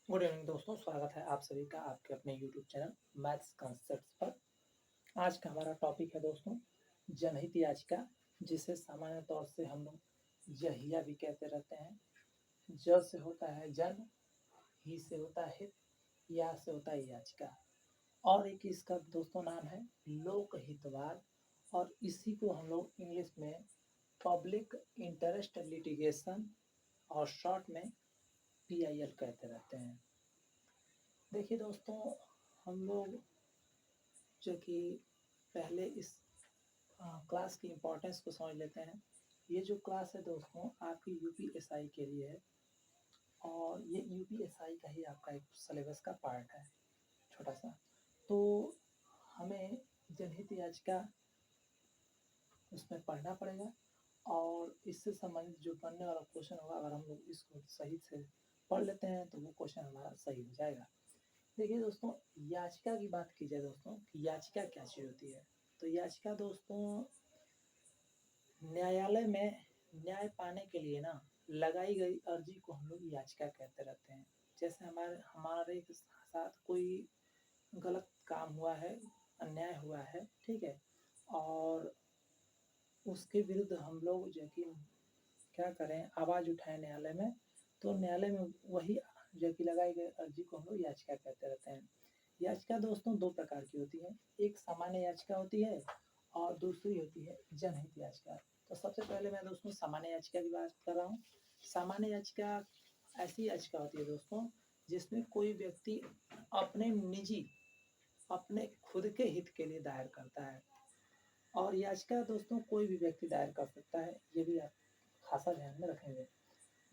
Good evening दोस्तों, स्वागत है आप सभी का आपके अपने यूट्यूब चैनल मैथ्स कॉन्सेप्ट्स पर। आज का हमारा टॉपिक है दोस्तों जनहित याचिका, जिसे सामान्य तौर से हम लोग जहिया भी कहते रहते हैं। ज से होता है जन, ही से होता है हित, या से होता है याचिका, और एक इसका दोस्तों नाम है लोक हितवाद, और इसी को हम लोग इंग्लिश में पब्लिक इंटरेस्ट लिटिगेशन और शॉर्ट में PIL कहते रहते हैं। देखिए दोस्तों, हम लोग जो कि पहले इस क्लास की इम्पोर्टेंस को समझ लेते हैं। ये जो क्लास है दोस्तों आपकी UPSI के लिए है, और ये UPSI का ही आपका एक सिलेबस का पार्ट है छोटा सा। तो हमें जनहित याचिका उसमें पढ़ना पड़ेगा, और इससे संबंधित जो बनने वाला क्वेश्चन होगा, अगर हम लोग इसको सही से पढ़ लेते हैं तो वो क्वेश्चन हमारा सही हो जाएगा। देखिए दोस्तों, याचिका की बात की जाए दोस्तों कि याचिका क्या चीज़ होती है, तो याचिका दोस्तों न्यायालय में न्याय पाने के लिए ना लगाई गई अर्जी को हम लोग याचिका कहते रहते हैं। जैसे हमारे हमारे साथ कोई गलत काम हुआ है, अन्याय हुआ है, ठीक है, और उसके विरुद्ध हम लोग जो कि क्या करें, आवाज़ उठाएं न्यायालय में, तो न्यायालय में वही जो कि लगाई गई अर्जी को हम लोग याचिका कहते रहते हैं। याचिका दोस्तों दो प्रकार की होती है, एक सामान्य याचिका होती है और दूसरी होती है जनहित याचिका। तो सबसे पहले मैं दोस्तों सामान्य याचिका की बात कर रहा हूँ। सामान्य याचिका ऐसी याचिका होती है दोस्तों जिसमें कोई व्यक्ति अपने निजी, अपने खुद के हित के लिए दायर करता है, और याचिका दोस्तों कोई भी व्यक्ति दायर कर सकता है, ये भी आप खासा ध्यान में रखेंगे।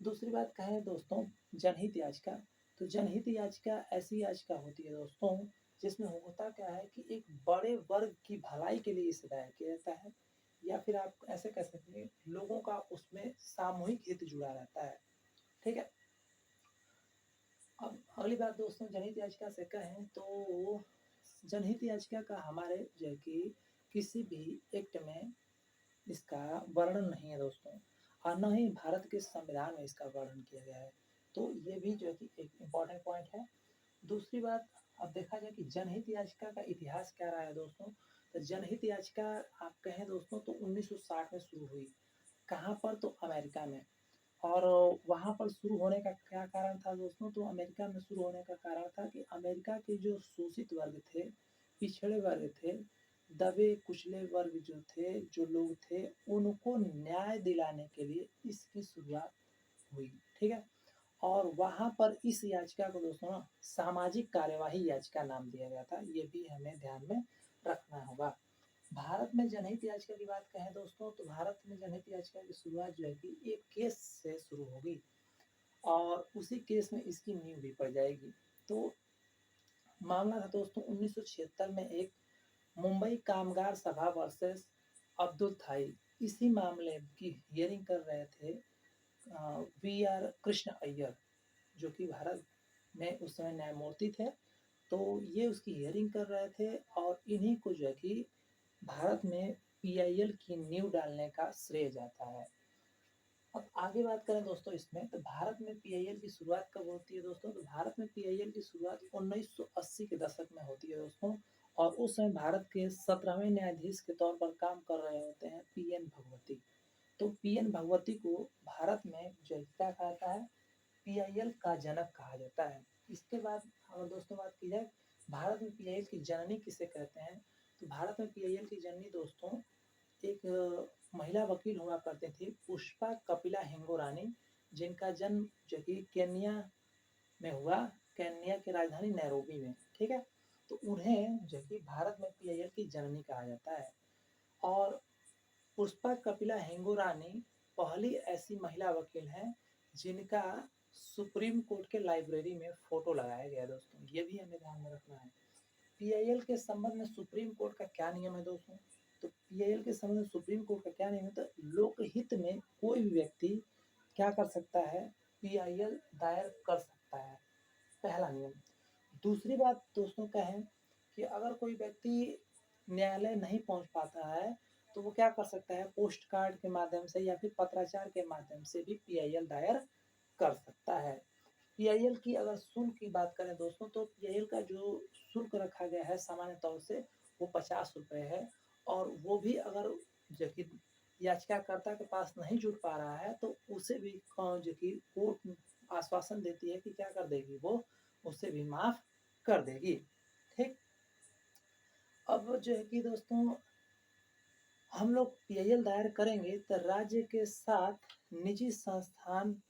दूसरी बात कहें दोस्तों जनहित याचिका, तो जनहित याचिका ऐसी याचिका होती है दोस्तों जिसमें होता क्या है कि एक बड़े वर्ग की भलाई के लिए इसे दायर किया जाता है, या फिर आप ऐसे कह सकते हैं लोगों का उसमें सामूहिक हित जुड़ा रहता है, ठीक है। अब अगली बात दोस्तों जनहित याचिका से कहें तो जनहित याचिका का हमारे जो है कि किसी भी एक्ट में इसका वर्णन नहीं है दोस्तों, और न ही भारत के संविधान में इसका वर्णन किया गया है। तो ये भी जो है कि एक इम्पॉर्टेंट पॉइंट है। दूसरी बात, अब देखा जाए कि जनहित याचिका का इतिहास क्या रहा है दोस्तों, तो जनहित याचिका आप कहें दोस्तों तो 1960 में शुरू हुई। कहाँ पर, तो अमेरिका में। और वहाँ पर शुरू होने का क्या कारण था दोस्तों, तो अमेरिका में शुरू होने का कारण था कि अमेरिका के जो शोषित वर्ग थे, पिछड़े वर्ग थे, दबे कुचले वर्ग जो थे, जो लोग थे, उनको न्याय दिलाने के लिए इसकी शुरुआत हुई, ठीक है। और वहाँ पर इस याचिका को दोस्तों ना सामाजिक कार्यवाही याचिका नाम दिया गया था, ये भी हमें ध्यान में रखना होगा। भारत में जनहित याचिका की बात कहें दोस्तों, तो भारत में जनहित याचिका की शुरुआत जो है कि एक केस से शुरू होगी, और उसी केस में इसकी नींव भी पड़ जाएगी। तो मामला था दोस्तों 1976 में एक मुंबई कामगार सभा वर्सेस अब्दुल थाई, इसी मामले की हियरिंग कर रहे थे VR कृष्ण अय्यर, जो कि भारत में उस समय न्यायमूर्ति थे। तो ये उसकी हियरिंग कर रहे थे, और इन्हीं को जो है कि भारत में PIL की नींव डालने का श्रेय जाता है। अब आगे बात करें दोस्तों इसमें, तो भारत में PIL की शुरुआत कब होती है दोस्तों, तो भारत में PIL की शुरुआत 1980 के दशक में होती है दोस्तों, और उस समय भारत के 17वें न्यायाधीश के तौर पर काम कर रहे होते हैं PN भगवती। तो PN भगवती को भारत में जो क्या कहता है, PIL का जनक कहा जाता है। इसके बाद अगर दोस्तों बात की जाए भारत में PIL की जननी किसे कहते हैं, तो भारत में PIL की जननी दोस्तों एक महिला वकील हुआ करती थी, पुष्पा कपिला हिंगोरानी, जिनका जन्म जो कि केन्या में हुआ, केन्या की राजधानी नैरोबी में, ठीक है। तो उन्हें जो कि भारत में PIL की जननी कहा जाता है। और पुष्पा कपिला हिंगोरानी पहली ऐसी महिला वकील हैं जिनका सुप्रीम कोर्ट के लाइब्रेरी में फोटो लगाया गया दोस्तों, ये भी हमें ध्यान में रखना है। PIL के संबंध में सुप्रीम कोर्ट का क्या नियम है दोस्तों, तो PIL के संबंध में सुप्रीम कोर्ट का क्या नियम है, तो लोकहित में कोई भी व्यक्ति क्या कर सकता है, PIL दायर कर सकता है, पहला नियम। दूसरी बात दोस्तों कहें कि अगर कोई व्यक्ति न्यायालय नहीं पहुंच पाता है, तो वो क्या कर सकता है, पोस्ट कार्ड के माध्यम से या फिर पत्राचार के माध्यम से भी PIL दायर कर सकता है। पीआईएल की अगर शुल्क की बात करें दोस्तों, तो पीआईएल का जो शुल्क रखा गया है सामान्य तौर से वो ₹50 है, और वो भी अगर जो कि याचिकाकर्ता के पास नहीं जुट पा रहा है, तो उसे भी जो कि कोर्ट आश्वासन देती है कि क्या कर देगी वो, उसे भी माफ़ कर देगी। ठीक? अब जो है कि दोस्तों, हम लोग पीआईएल दायर करेंगे तो राज्य के साथ निजी संस्थान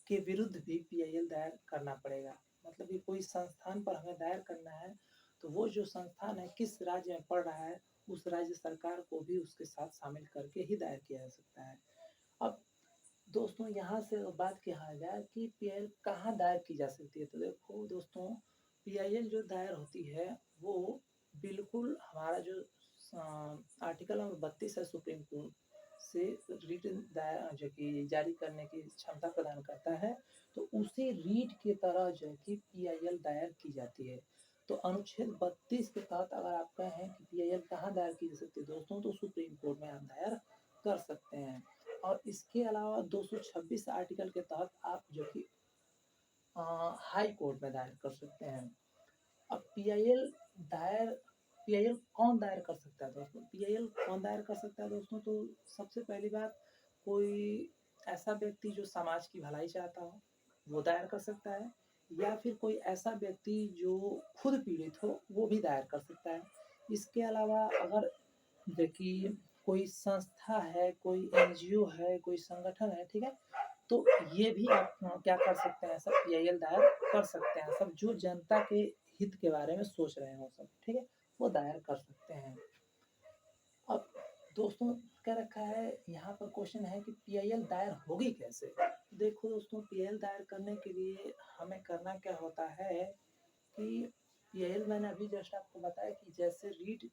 के विरुद्ध भी पीआईएल दायर करना पड़ेगा। मतलब कि कोई संस्थान पर हमें दायर करना है, तो वो जो संस्थान है किस राज्य में पड़ रहा है, उस राज्य सरकार को भी उसके साथ शामिल करके ही दायर किया जा सकता है। अब दोस्तों, यहाँ से बात किया जाए कि पीआईएल कहाँ दायर की जा सकती है, तो देखो दोस्तों, पीआईएल जो दायर होती है वो बिल्कुल हमारा जो आर्टिकल नंबर 32 है सुप्रीम कोर्ट से रिट दायर जो कि जारी करने की क्षमता प्रदान करता है, तो उसी रीट की तरह जो है कि पीआईएल दायर की जाती है। तो अनुच्छेद 32 के तहत अगर आप कहें कि पीआईएल कहाँ दायर की जा सकती है दोस्तों, तो सुप्रीम कोर्ट में आप दायर कर सकते हैं। और इसके अलावा 226 आर्टिकल के तहत आप जो कि हाई कोर्ट में दायर कर सकते हैं। अब पीआईएल कौन दायर कर सकता है दोस्तों? पीआईएल कौन दायर कर सकता है दोस्तों? तो सबसे पहली बात, कोई ऐसा व्यक्ति जो समाज की भलाई चाहता हो, वो दायर कर सकता है, या फिर कोई ऐसा व्यक्ति जो खुद पीड़ित हो, वो भी दायर कर सकता है। इसके अलावा अगर देखिए कोई संस्था है, कोई एनजीओ है, कोई संगठन है, ठीक है? तो ये भी आप क्या कर सकते हैं, सब पीआईएल दायर कर सकते हैं, सब जो जनता के हित के बारे में सोच रहे हो सब, ठीक है? वो दायर कर सकते हैं। अब दोस्तों, क्या रखा है यहाँ पर क्वेश्चन है कि पीआईएल दायर होगी कैसे? देखो दोस्तों, पीआईएल दायर करने के लिए हमें करना क्या होता है कि पीआईएल मैंने अभी जस्ट आपको बताया कि जैसे रीट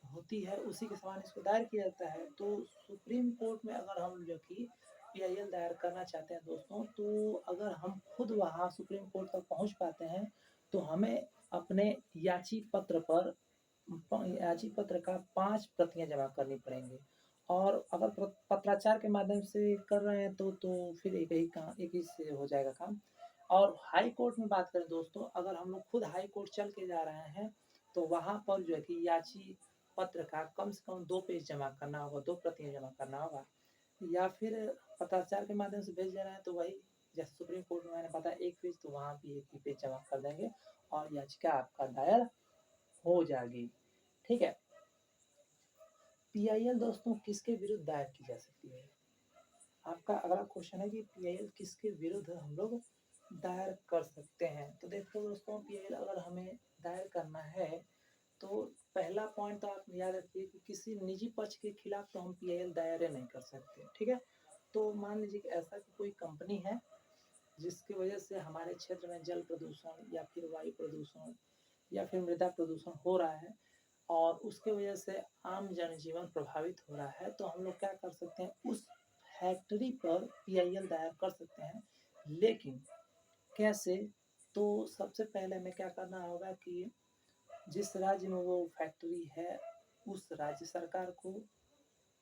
होती है उसी के समान इसको दायर किया जाता है। तो सुप्रीम कोर्ट में अगर हम जो कि पीआईएल दायर करना चाहते हैं दोस्तों, तो अगर हम खुद वहाँ सुप्रीम कोर्ट तक पहुँच पाते हैं, तो हमें अपने याची पत्र का 5 प्रतियाँ जमा करनी पड़ेंगी। और अगर पत्राचार के माध्यम से कर रहे हैं तो फिर एक ही से हो जाएगा काम। और हाई कोर्ट में बात करें दोस्तों, अगर हम लोग खुद हाई कोर्ट चल के जा रहे हैं, तो वहाँ पर जो है कि याची पत्र का कम से कम 2 पेज जमा करना होगा, 2 प्रतियाँ जमा करना होगा। या फिर पत्राचार के माध्यम से भेज दे रहे हैं, तो वही जैसे सुप्रीम कोर्ट में मैंने बताया 1 पेज, तो वहाँ भी 1 ही पेज जमा कर देंगे और याचिका आपका दायर हो जाएगी। ठीक है? पीआईएल दोस्तों किसके विरुद्ध दायर की जा सकती है? आपका अगला क्वेश्चन है कि पीआईएल किसके विरुद्ध हम लोग दायर कर सकते हैं? तो देखो दोस्तों, पीआईएल अगर हमें दायर करना है, तो पहला पॉइंट तो आप याद रखिए कि किसी निजी पक्ष के खिलाफ तो हम पीआईएल दायर नहीं कर सकते, ठीक है? तो मान लीजिए कि ऐसा कि कोई कंपनी है जिसकी वजह से हमारे क्षेत्र में जल प्रदूषण या फिर वायु प्रदूषण या फिर मृदा प्रदूषण हो रहा है, और उसके वजह से आम जनजीवन प्रभावित हो रहा है, तो हम लोग क्या कर सकते हैं, उस फैक्ट्री पर पीआईएल दायर कर सकते हैं। लेकिन कैसे? तो सबसे पहले हमें क्या करना होगा कि जिस राज्य में वो फैक्ट्री है, उस राज्य सरकार को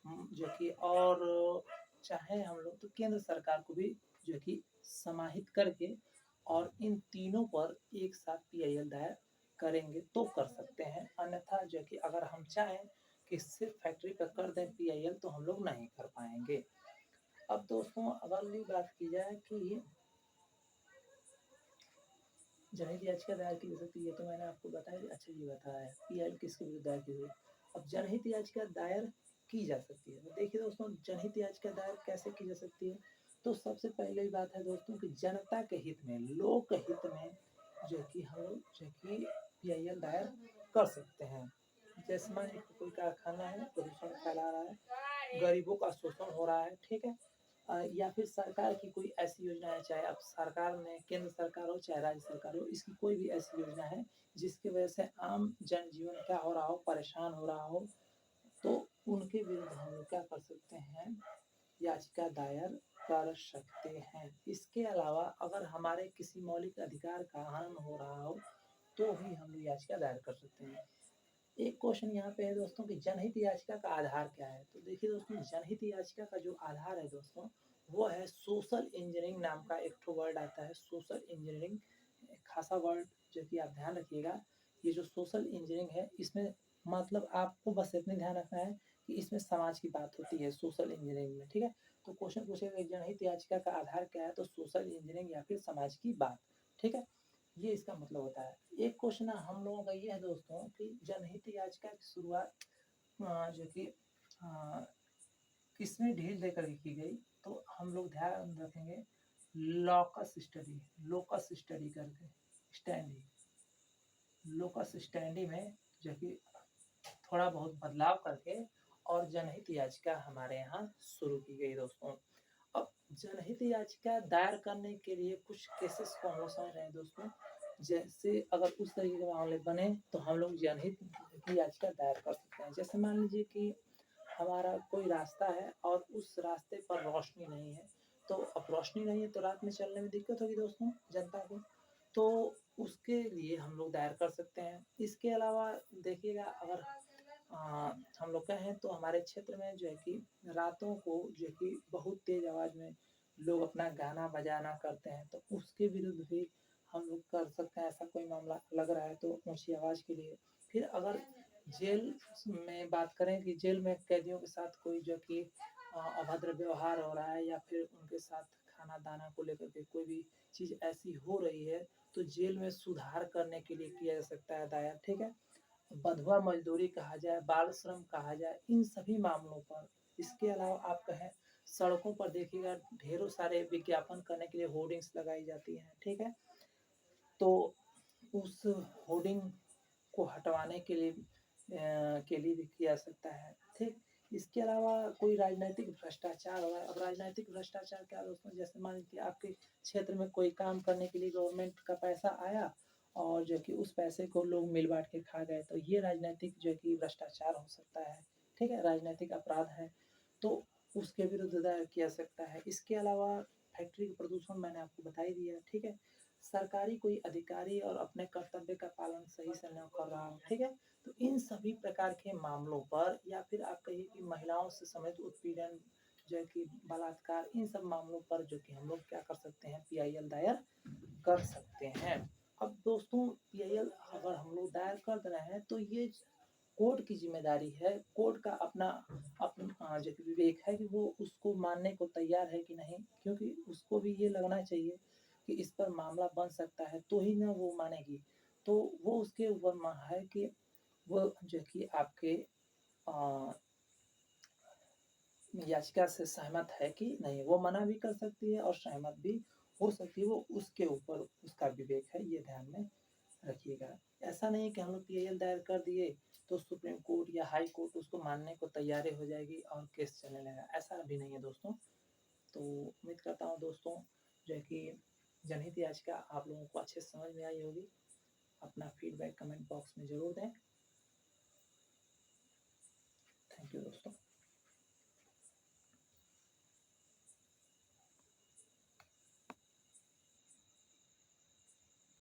जो कि, और चाहे हम लोग तो केंद्र सरकार को भी जो कि समाहित करके, और इन तीनों पर एक साथ पीआईएल दायर करेंगे तो कर सकते हैं। अन्यथा जो कि अगर हम चाहें कि सिर्फ फैक्ट्री पर कर दें पीआईएल, तो हम लोग नहीं कर पाएंगे। अब दोस्तों, अगली बात की जाए कि जनहित याचिका दायर की जा सकती है, तो मैंने आपको बताया, अच्छा ये बताया है पीआईएल किसके विरुद्ध दायर की गई। अब जनहित याचिका दायर की जा सकती है, तो देखिए दोस्तों, जनहित याचिका दायर कैसे की जा सकती है? तो सबसे पहले बात है दोस्तों कि जनता के हित में, लोक हित में जो कि हम लोग जो कि पीआईएल दायर कर सकते हैं। जैसे मान लीजिए कोई कारखाना है, प्रदूषण फैला रहा है, गरीबों का शोषण हो रहा है, ठीक है? या फिर सरकार की कोई ऐसी योजना है, चाहे अब सरकार ने केंद्र सरकार हो चाहे राज्य सरकार हो, इसकी कोई भी ऐसी योजना है जिसकी वजह से आम जनजीवन क्या हो रहा हो, परेशान हो रहा हो, तो उनके विरुद्ध हम लोग क्या कर सकते हैं, याचिका दायर कर सकते हैं। इसके अलावा अगर हमारे किसी मौलिक अधिकार का हनन हो रहा हो, तो भी हम लोग याचिका दायर कर सकते हैं। एक क्वेश्चन यहाँ पे है दोस्तों कि जनहित याचिका का आधार क्या है? तो देखिए दोस्तों, जनहित याचिका का जो आधार है दोस्तों, वो है सोशल इंजीनियरिंग नाम का एक ठो वर्ड आता है, सोशल इंजीनियरिंग। खासा वर्ड जो कि आप ध्यान रखिएगा। ये जो सोशल इंजीनियरिंग है, इसमें मतलब आपको बस इतना ध्यान रखना है कि इसमें समाज की बात होती है सोशल इंजीनियरिंग में, ठीक है। तो क्वेश्चन पूछेगा एक जनहित याचिका का आधार क्या है, तो सोशल इंजीनियरिंग या फिर समाज की बात, ठीक है। ये इसका मतलब होता है। एक क्वेश्चन हम लोगों का ये है दोस्तों कि जनहित याचिका की शुरुआत जो कि अ, किसमें ढील देकर की गई, तो हम लोग ध्यान रखेंगे लॉकस स्टडी, लोकस स्टडी करके स्टैंडी, लोकस स्टैंडी में जो कि थोड़ा बहुत बदलाव करके और जनहित याचिका हमारे यहाँ शुरू की गई दोस्तों। अब जनहित याचिका दायर करने के लिए कुछ केसेस को हम लोग समझ रहे हैं दोस्तों। जैसे अगर उस तरीके के मामले बने तो हम लोग जनहित की याचिका दायर कर सकते हैं। जैसे मान लीजिए कि हमारा कोई रास्ता है और उस रास्ते पर रोशनी नहीं है, तो अब रोशनी नहीं है तो रात में चलने में दिक्कत होगी दोस्तों जनता को, तो उसके लिए हम लोग दायर कर सकते हैं। इसके अलावा देखिएगा, अगर हम लोग कहें तो हमारे क्षेत्र में जो है कि रातों को जो है कि बहुत तेज आवाज़ में लोग अपना गाना बजाना करते हैं, तो उसके विरुद्ध भी हम लोग कर सकते हैं। ऐसा कोई मामला लग रहा है तो ऊंची आवाज़ के लिए। फिर अगर जेल में बात करें कि जेल में कैदियों के साथ कोई जो कि अभद्र व्यवहार हो रहा है या फिर उनके साथ खाना दाना को लेकर के कोई भी चीज़ ऐसी हो रही है, तो जेल में सुधार करने के लिए किया जा सकता है दायर, ठीक है। बंधुआ मजदूरी कहा जाए, बाल श्रम कहा जाए, इन सभी मामलों पर। इसके अलावा आप कहें सड़कों पर देखिएगा ढेरों सारे विज्ञापन करने के लिए होर्डिंग्स लगाई जाती हैं, ठीक है। तो उस होर्डिंग को हटवाने के लिए भी किया जा सकता है, ठीक। इसके अलावा कोई राजनीतिक भ्रष्टाचार हो रहा है। अब राजनीतिक भ्रष्टाचार क्या दोस्तों, जैसे मान लीजिए आपके क्षेत्र में कोई काम करने के लिए गवर्नमेंट का पैसा आया और जो कि उस पैसे को लोग मिल बांट के खा गए, तो ये राजनीतिक जो कि भ्रष्टाचार हो सकता है, ठीक है, राजनीतिक अपराध है, तो उसके विरुद्ध दायर किया सकता है। इसके अलावा फैक्ट्री का प्रदूषण मैंने आपको बता ही दिया, ठीक है। सरकारी कोई अधिकारी और अपने कर्तव्य का पालन सही से न कर रहा हो, ठीक है। तो इन सभी प्रकार के मामलों पर या फिर आप कहिए कि महिलाओं से समेत उत्पीड़न जो है कि बलात्कार, इन सब मामलों पर जो कि हम लोग क्या कर सकते हैं, पीआईएल दायर कर सकते हैं। अब दोस्तों पीआईएल अगर हम लोग दायर कर दे रहे हैं तो ये कोर्ट की जिम्मेदारी है, कोर्ट का अपना जो कि विवेक है कि वो उसको मानने को तैयार है कि नहीं, क्योंकि उसको भी ये लगना चाहिए कि इस पर मामला बन सकता है तो ही ना वो मानेगी। तो वो उसके ऊपर है कि वो जो कि आपके अ, याचिका से सहमत है कि नहीं, वो मना भी कर सकती है और सहमत भी हो सकती है, वो उसके ऊपर उसका विवेक है, ये ध्यान में रखिएगा। ऐसा नहीं है कि हम लोग पीआईएल दायर कर दिए तो सुप्रीम कोर्ट या हाई कोर्ट उसको मानने को तैयार हो जाएगी और केस चलने लगेगा, ऐसा भी नहीं है दोस्तों। तो उम्मीद करता हूँ दोस्तों जो है कि जनहित याचिका आप लोगों को अच्छे से समझ में आई होगी। अपना फीडबैक कमेंट बॉक्स में ज़रूर दें। थैंक यू दोस्तों।